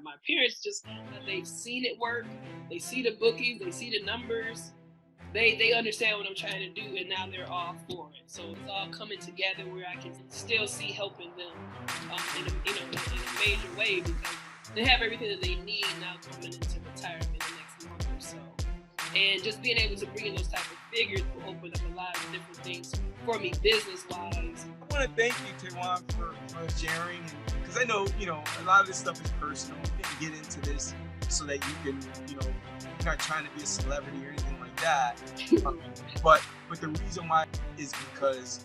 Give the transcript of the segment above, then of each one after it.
my parents just they've seen it work. They see the bookings, they see the numbers. They understand what I'm trying to do, and now they're all for it. So it's all coming together where I can still see helping them in a major way because they have everything that they need now coming into retirement the next month or so. And just being able to bring in those type of figures will open up a lot of different things for me business-wise. I want to thank you, Tawan, for sharing, because I know, a lot of this stuff is personal. We didn't get into this so that you can, you're not trying to be a celebrity or anything like that. But the reason why is because,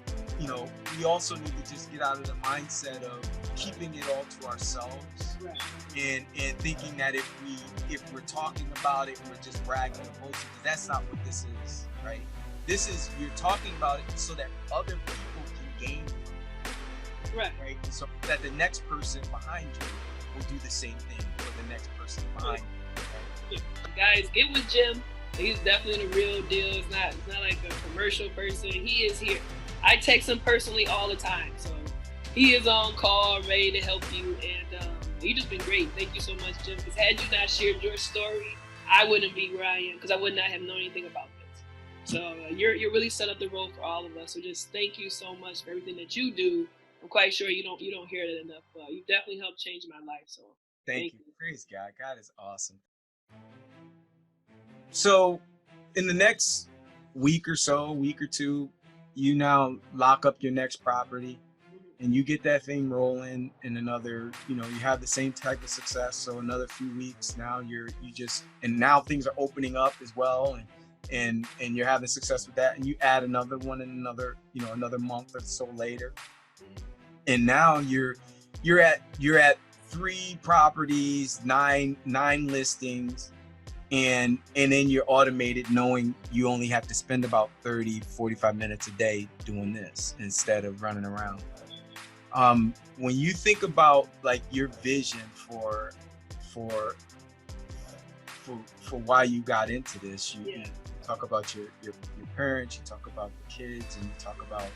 we also need to just get out of the mindset of keeping it all to ourselves. Right. And thinking that if we're talking about it, we're just bragging and boasting, because that's not what this is, right? This is, you're talking about it so that other people can gain from it. Right? So that the next person behind you will do the same thing for the next person behind you. Right? Guys, get with Jim. He's definitely the real deal. It's not like a commercial person. He is here. I text him personally all the time. So he is on call, ready to help you. And he's just been great. Thank you so much, Jim. Because had you not shared your story, I wouldn't be where I am because I would not have known anything about this. So you're really set up the road for all of us. So just thank you so much for everything that you do. I'm quite sure you don't hear it enough. You definitely helped change my life. So thank you. Praise God. God is awesome. So in the next week or two, you now lock up your next property and you get that thing rolling in another, you have the same type of success. So another few weeks now and now things are opening up as well. And you're having success with that. And you add another one in another month or so later. And now you're at 3 properties, nine listings. And then you're automated knowing you only have to spend about 30, 45 minutes a day doing this instead of running around. When you think about like your vision for why you got into this, you talk about your parents, you talk about the kids, and you talk about,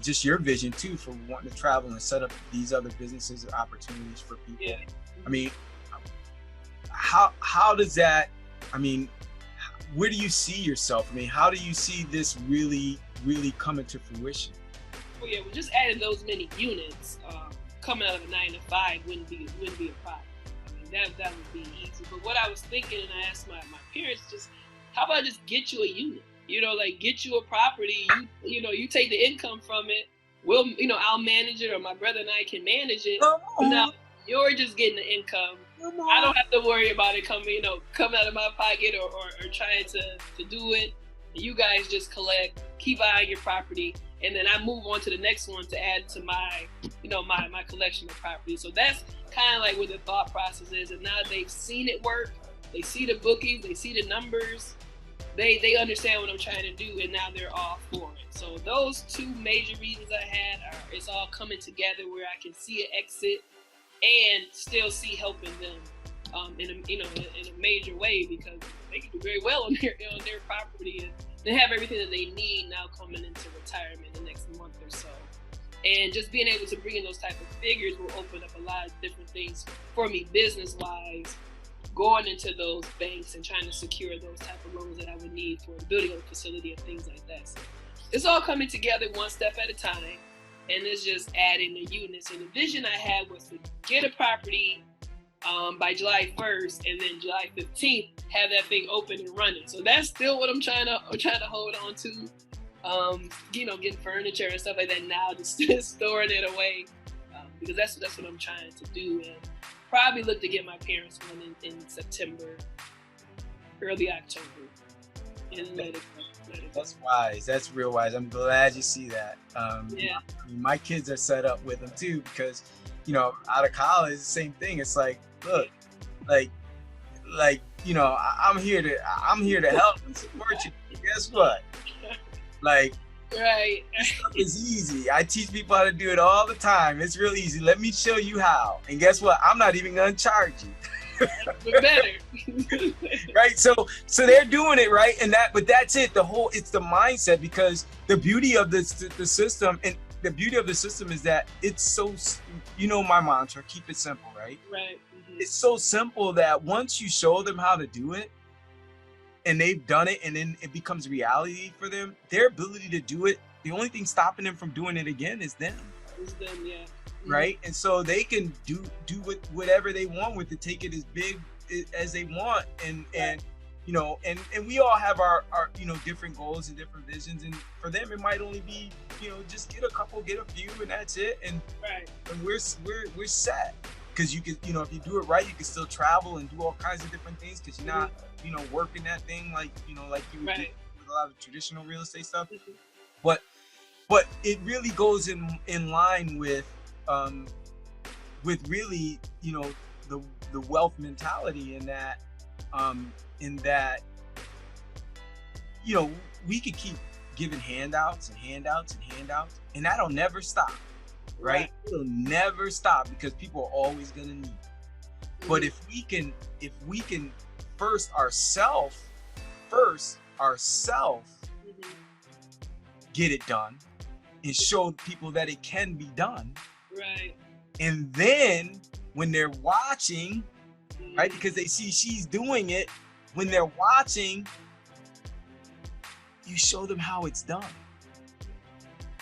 just your vision too for wanting to travel and set up these other businesses or opportunities for people. Yeah. I mean, how does that, where do you see yourself? How do you see this really coming to fruition? Well, yeah, just adding those many units coming out of a 9 to 5 wouldn't be a problem. That would be easy. But what I was thinking, and I asked my parents, just how about just get you a unit? Get you a property. You take the income from it. I'll manage it, or my brother and I can manage it. Now you're just getting the income. I don't have to worry about it coming out of my pocket or trying to do it. You guys just collect, keep eyeing your property, and then I move on to the next one to add to my, my collection of properties. So that's kind of like what the thought process is. And now they've seen it work. They see the bookings, they see the numbers. They understand what I'm trying to do, and now they're all for it. So those 2 major reasons I had it's all coming together where I can see an exit and still see helping them in a major way, because they can do very well on their property, and they have everything that they need now coming into retirement the next month or so. And just being able to bring in those type of figures will open up a lot of different things for me business-wise, going into those banks and trying to secure those type of loans that I would need for building a facility and things like that. So it's all coming together one step at a time. And it's just adding the units. And the vision I had was to get a property by July 1st, and then July 15th, have that thing open and running. So that's still what I'm trying to hold on to. Getting furniture and stuff like that now, just storing it away, because that's what I'm trying to do. And probably look to get my parents one in September, early October, and let it go. That's wise. That's real wise. I'm glad you see that. My kids are set up with them too, because out of college, the same thing. It's like, look, I'm here to help and support you. Guess what? Right. This stuff is easy. I teach people how to do it all the time. It's real easy. Let me show you how. And guess what? I'm not even gonna charge you. Better. Right. So they're doing it right, but that's it. It's the mindset, because the beauty of the system, and the beauty of the system is that it's so, my mantra, keep it simple, right? Right. it's so simple that once you show them how to do it and they've done it and then it becomes reality for them, their ability to do it, the only thing stopping them from doing it again is them. It's them, yeah. Right? And so they can do whatever they want with it, take it as big as they want. And you know, and we all have our you know, different goals and different visions, and for them it might only be, you know, just get a couple, get a few, and that's it. And we're set, because you can, you know, if you do it right, you can still travel and do all kinds of different things, because you're not, you know, working that thing like, you know, like you would do with a lot of traditional real estate stuff. But it really goes in line with really, you know, the wealth mentality, in that you know, we could keep giving handouts and handouts and handouts, and that'll never stop, right? It'll never stop, because people are always gonna need it. But if we can first ourselves get it done and show people that it can be done, and then when they're watching, right, because they see she's doing it, when they're watching, you show them how it's done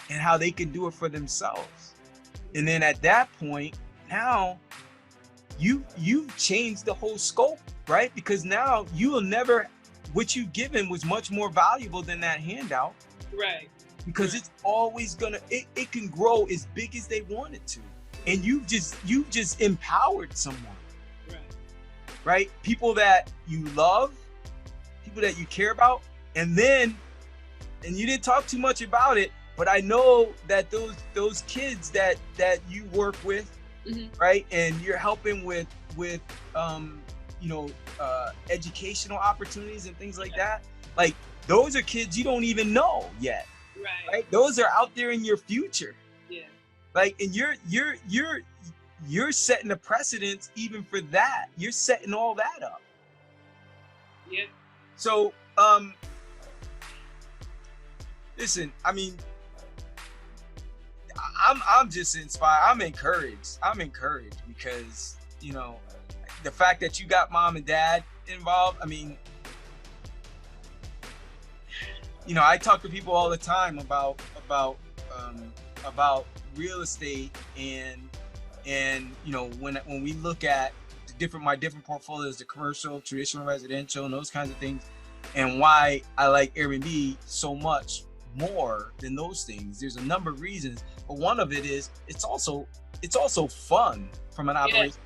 and how they can do it for themselves. And then at that point, now you've changed the whole scope, right? Because now you will never, what you've given was much more valuable than that handout. Because it's always gonna, it can grow as big as they want it to. And you've just empowered someone. Right? People that you love, people that you care about, and you didn't talk too much about it, but I know that those kids that you work with, right, and you're helping with you know, educational opportunities and things like that, like those are kids you don't even know yet, right? Those are out there in your future, like, and you're setting a precedence even for that. You're setting all that up. So, listen, I mean, I'm just inspired. I'm encouraged because, you know, the fact that you got mom and dad involved. I mean, you know, I talk to people all the time about real estate, and you know, when we look at my different portfolios, the commercial, traditional, residential, and those kinds of things, and why I like Airbnb so much more than those things. There's a number of reasons, but one of it is it's also fun from an operation.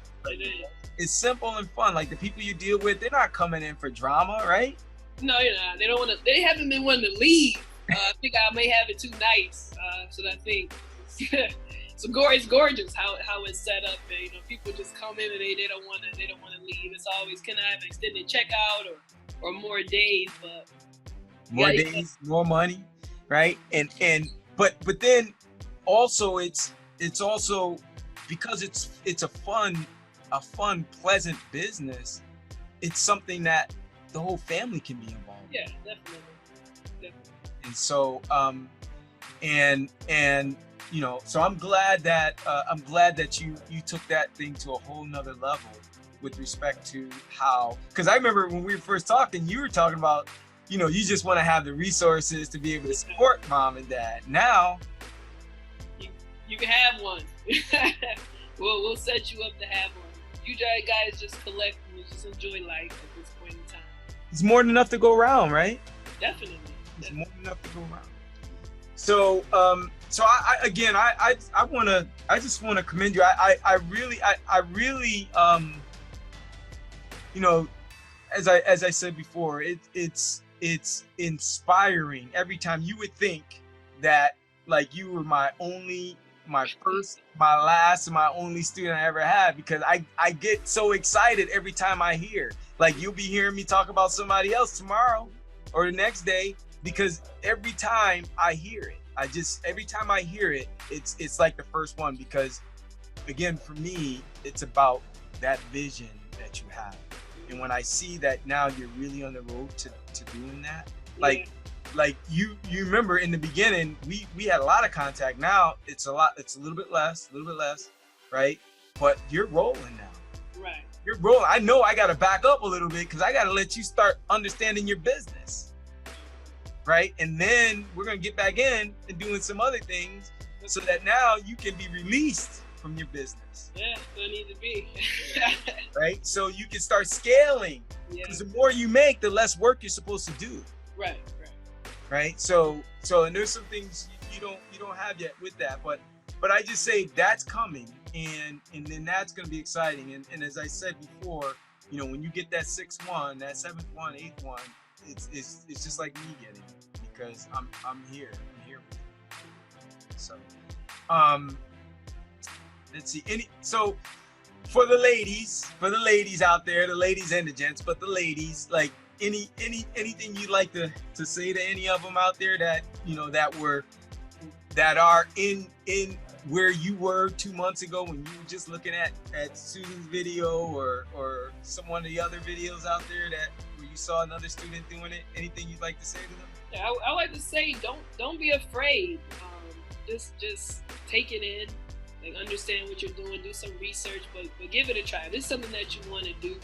It's simple and fun. Like, the people you deal with, they're not coming in for drama, right? No, you're not. They don't want to. They haven't been wanting to leave. I think I may have it too nice. So I think it's gorgeous how it's set up. And, you know, people just come in and they don't want to leave. It's always, can I have an extended checkout or more days? But more days, more money, right? But then also it's also, because it's a fun, pleasant business. It's something that the whole family can be involved in. Yeah, definitely. And so, and you know, so I'm glad that you took that thing to a whole nother level with respect to how, because I remember when we were first talking, you were talking about, you know, you just want to have the resources to be able to support mom and dad. Now, you can have one. We'll set you up to have one. You guys just collect and just enjoy life at this point in time. It's more than enough to go around, right? Definitely. It's more than enough to go around. So, I just want to commend you. I really, you know, as I said before, it's inspiring every time. You would think that, like, you were my first, my last, and my only student I ever had, because I get so excited every time I hear, like, you'll be hearing me talk about somebody else tomorrow or the next day, because every time I hear it, it's like the first one, because again, for me, it's about that vision that you have. And when I see that now you're really on the road to doing that, like you remember in the beginning, we had a lot of contact. Now it's a little bit less, right? But you're rolling now. Right. you're rolling. I know I got to back up a little bit because I got to let you start understanding your business, right? And then we're going to get back in and doing some other things so that now you can be released from your business. Yeah, I need to be. Right? So you can start scaling, because the more you make, the less work you're supposed to do. Right? So and there's some things you don't have yet with that, but I just say that's coming, and then that's going to be exciting. And as I said before, you know, when you get that 6-1, that 7th one, 8th one, it's just like me getting it, because I'm here with you. So let's see. So for the ladies out there, the ladies and the gents, but the ladies, like anything you'd like to say to any of them out there that, you know, that are in where you were 2 months ago when you were just looking at Susan's video or some one of the other videos out there where you saw another student doing it? Anything you'd like to say to them? Yeah, I like to say don't be afraid. Just take it in, like understand what you're doing, do some research, but give it a try. If this is something that you want to do,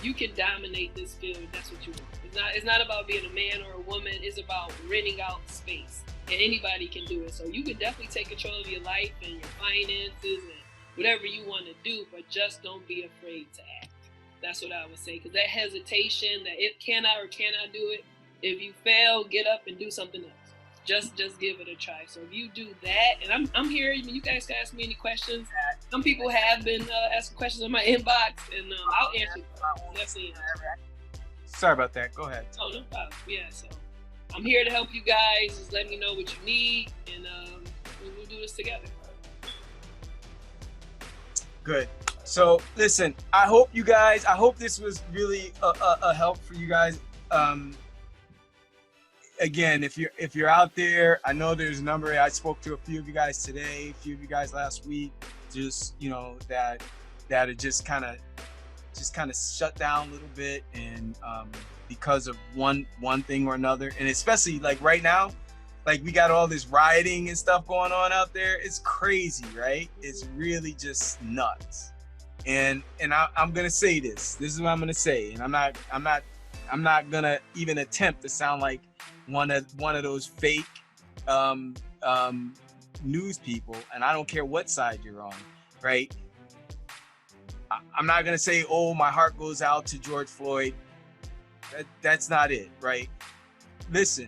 you can dominate this field if that's what you want. It's not about being a man or a woman. It's about renting out space, and anybody can do it. So you can definitely take control of your life and your finances and whatever you want to do, but just don't be afraid to act. That's what I would say, because that hesitation that it cannot or cannot do it, if you fail, get up and do something else. Just give it a try. So if you do that, and I'm here, you guys can ask me any questions. Some people have been asking questions in my inbox, and I'll answer. Definitely. Sorry about that. Go ahead. Oh, no problem. Yeah, so I'm here to help you guys. Just let me know what you need, and we'll do this together. Good. So listen, I hope this was really a help for you guys. Again, if you're out there, I know there's a number. I spoke to a few of you guys today, a few of you guys last week, just, you know, that it just kind of shut down a little bit, and because of one thing or another, and especially like right now, like we got all this rioting and stuff going on out there. It's crazy, right? It's really just nuts. And I'm gonna say this. This is what I'm gonna say, and I'm not gonna even attempt to sound like one of those fake news people, and I don't care what side you're on, right? I'm not gonna say, oh, my heart goes out to George Floyd. That's not it, right? Listen,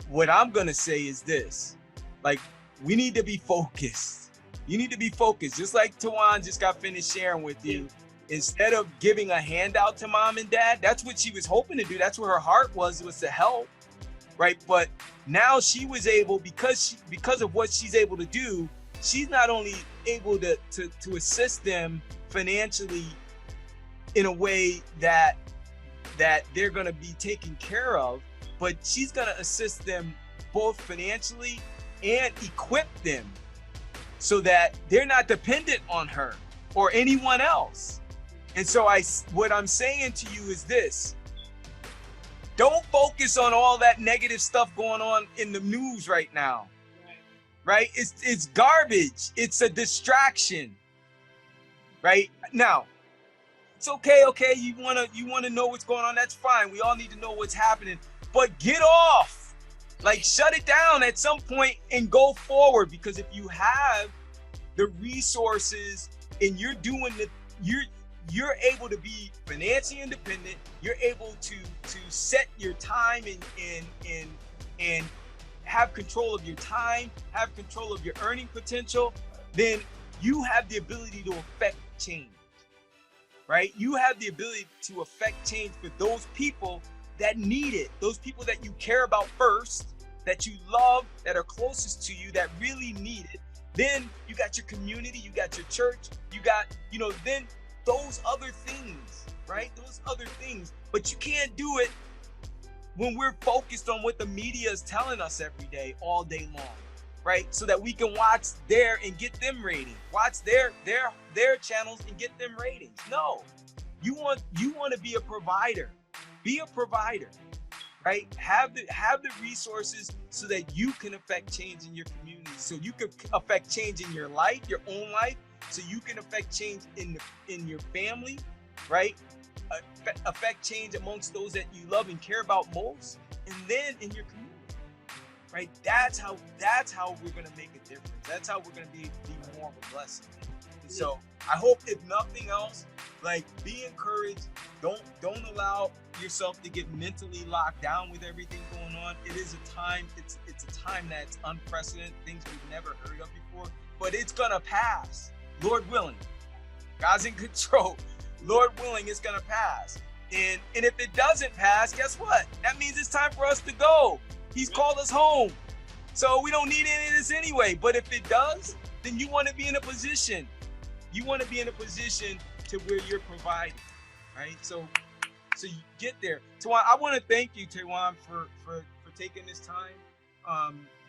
what I'm gonna say is this: like, we need to be focused. You need to be focused, just like Tawan just got finished sharing with you. Instead of giving a handout to mom and dad, that's what she was hoping to do. That's where her heart was to help, right? But now she was able, because of what she's able to do, she's not only able to assist them financially in a way that they're going to be taken care of, but she's going to assist them both financially and equip them so that they're not dependent on her or anyone else. And so what I'm saying to you is this: don't focus on all that negative stuff going on in the news right now. Right? It's garbage. It's a distraction. Right? Now, it's okay. You wanna know what's going on. That's fine. We all need to know what's happening. But get off. Like, shut it down at some point and go forward. Because if you have the resources and you're you're able to be financially independent, you're able to set your time and have control of your time, have control of your earning potential, then you have the ability to affect change, right? You have the ability to affect change for those people that need it, those people that you care about first, that you love, that are closest to you, that really need it. Then you got your community, you got your church, you got, then those other things, right? Those other things. But you can't do it when we're focused on what the media is telling us every day, all day long, right? So that we can watch there and get them ratings, watch their channels and get them ratings. No, you want to be a provider. Be a provider, right? Have the resources so that you can affect change in your community, so you can affect change in your life, your own life, so you can affect change in your family, right? Affect change amongst those that you love and care about most, and then in your community, right? That's how we're gonna make a difference. That's how we're gonna be more of a blessing. And so I hope, if nothing else, like, be encouraged. Don't allow yourself to get mentally locked down with everything going on. It is a time, it's a time that's unprecedented, things we've never heard of before, but it's gonna pass, Lord willing. God's in control. Lord willing, it's gonna pass. And if it doesn't pass, guess what? That means it's time for us to go. He's called us home. So we don't need any of this anyway. But if it does, then you want to be in a position. You want to be in a position to where you're providing, right? So you get there. Tawan, I want to thank you, Tawan, for taking this time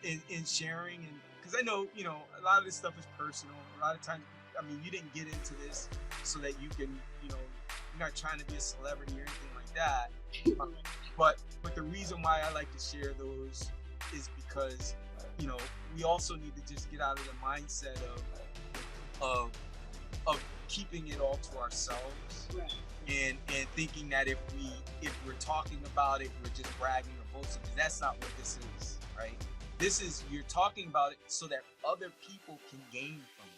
in sharing, and because I know, you know, a lot of this stuff is personal. A lot of times, I mean, you didn't get into this so that you can, you know, you're not trying to be a celebrity or anything like that. But the reason why I like to share those is because, you know, we also need to just get out of the mindset of keeping it all to ourselves, Right. and thinking that if we're talking about it, we're just bragging or boasting. Because that's not what this is, right? This is, you're talking about it so that other people can gain from it.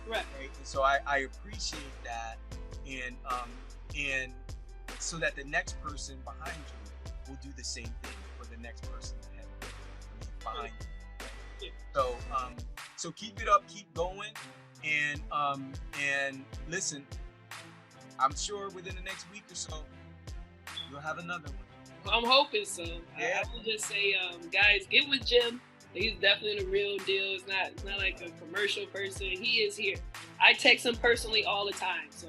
Right. And so I appreciate that, and so that the next person behind you will do the same thing for the next person behind you. So so keep it up, keep going, and listen, I'm sure within the next week or so you'll have another one. I'm hoping so. Yeah. I will just say, guys, get with Jim. He's definitely the real deal. It's not like a commercial person. He is here. I text him personally all the time, so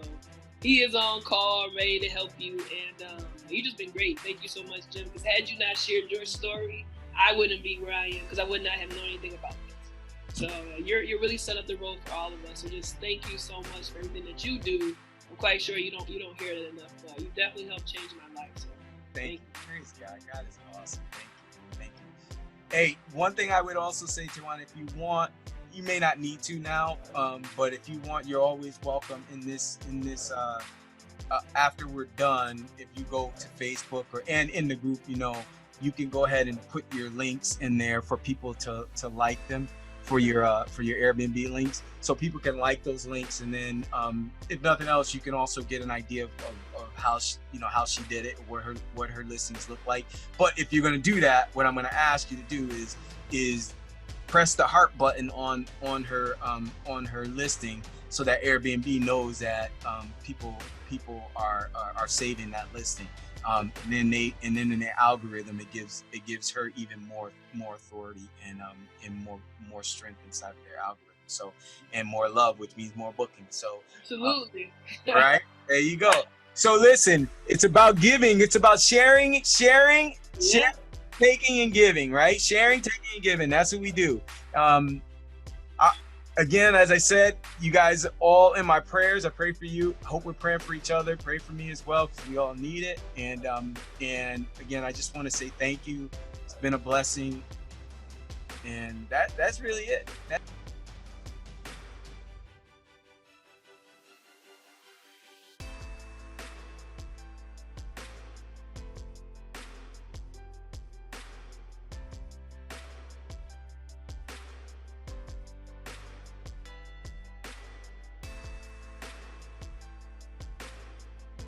he is on call, ready to help you, and you've just been great. Thank you so much, Jim. Because had you not shared your story, I wouldn't be where I am, because I would not have known anything about this. So you're really set up the road for all of us. So just thank you so much for everything that you do. I'm quite sure you don't hear it enough. You definitely helped change my life. So thank you. Praise God. God is awesome. Thank you. Hey, one thing I would also say, Tawan, if you want, you may not need to now, but if you want, you're always welcome in this after we're done. If you go to Facebook and in the group, you know, you can go ahead and put your links in there for people to like them for your Airbnb links, so people can like those links, and then if nothing else, you can also get an idea of how she did it, what her listings look like. But if you're going to do that, what I'm going to ask you to do is press the heart button on her listing, so that Airbnb knows that people are saving that listing. And then in the algorithm, it gives her even more authority and more strength inside of their algorithm. So, and more love, which means more bookings. So absolutely. Right, there you go. So listen, it's about giving. It's about sharing, taking and giving. Right? Sharing, taking, and giving. That's what we do. Again, as I said, you guys all in my prayers. I pray for you. I hope we're praying for each other. Pray for me as well, because we all need it. And again, I just want to say thank you. It's been a blessing. And that's really it.